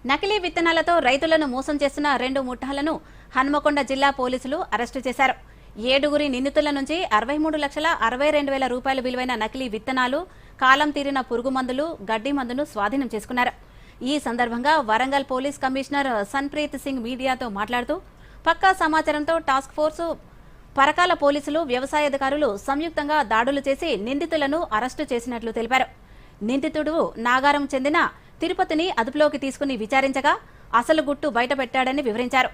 నకిలీ విత్తనాలతో రైతులను మోసం చేస్తున్న 2 ముఠాలను హన్మకొండ జిల్లా పోలీసులు అరెస్టు చేశారు. 7 నిందితుల నుంచి 63,62,000 రూపాయల విలువైన నకిలీ విత్తనాలు, కాలం తీరిన పురుగు మందులు, గడ్డి మందును స్వాధీనం చేసుకున్నారు. ఈ సందర్భంగా వరంగల్ పోలీస్ కమిషనర్ సన్ప్రీత్ సింగ్ మీడియాతో మాట్లాడుతూ, పక్కా సమాచారంతో టాస్క్ ఫోర్సు, పరకాల పోలీసులు, వ్యవసాయ అధికారులు సంయుక్తంగా దాడులు చేసి నిందితులను అరెస్టు చేసినట్లు తెలిపారు. నిందితుడు నాగారం చెందిన తిరుపతిని అదుపులోకి తీసుకుని విచారించగా అసలు గుట్టు బయటపెట్టాడని వివరించారు.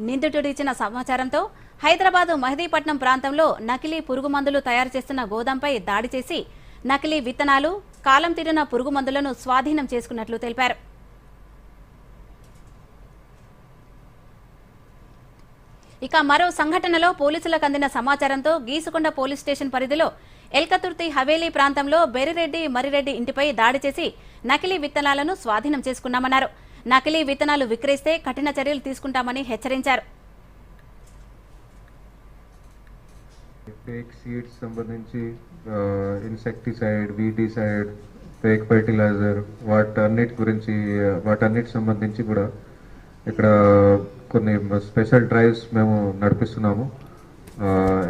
నిందితుడు ఇచ్చిన సమాచారంతో హైదరాబాద్ మహదీపట్నం ప్రాంతంలో నకిలీ పురుగు మందులు తయారు చేస్తున్న గోదాంపై దాడి చేసి నకిలీ విత్తనాలు, కాలం తీరిన పురుగు మందులను స్వాధీనం చేసుకున్నట్లు తెలిపారు. ఇక మరో సంఘటనలో పోలీసులకు అందిన సమాచారంతో గీసుకొండ పోలీస్ స్టేషన్ పరిధిలో ఎల్కతుర్తి హవేలీ ప్రాంతంలో బెరిరెడ్డి మరిరెడ్డి ఇంటిపై దాడి చేసి నకిలీ విత్తనాలను స్వాధీనం చేసుకున్నామన్నారు. నకిలీ విత్తనాలు విక్రయిస్తే కఠిన చర్యలు తీసుకుంటామని హెచ్చరించారు. ఫేక్ సీడ్స్ సంబంధించి ఇన్సెక్టిసైడ్, వీడిసైడ్, ఫేక్ ఫర్టిలైజర్ వాటన్నిటి సంబంధించి కూడా ఇక్కడ కొన్ని స్పెషల్ డ్రైవ్స్ మేము నడిపిస్తున్నాము.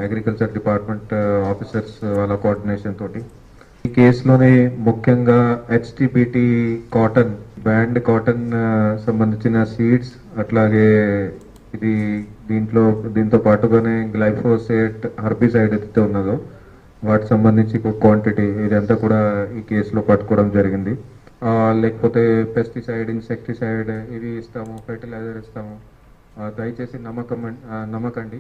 అగ్రికల్చర్ డిపార్ట్మెంట్ ఆఫీసర్స్ వాళ్ళ కోఆర్డినేషన్ తోటి ఈ కేసులోనే ముఖ్యంగా హెచ్టిబిటి కాటన్, బ్యాండ్ కాటన్ సంబంధించిన సీడ్స్, అట్లాగే దీంతో పాటుగానే గ్లైఫోసేట్ హర్బిసైడ్ ఏదైతే ఉన్నదో వాటికి సంబంధించి క్వాంటిటీ ఇదంతా కూడా ఈ కేసులో పట్టుకోవడం జరిగింది. లేకపోతే పెస్టిసైడ్, ఇన్సెక్టిసైడ్ ఇవి ఇస్తాము, ఫర్టిలైజర్ ఇస్తాము. దయచేసి నమ్మకండి.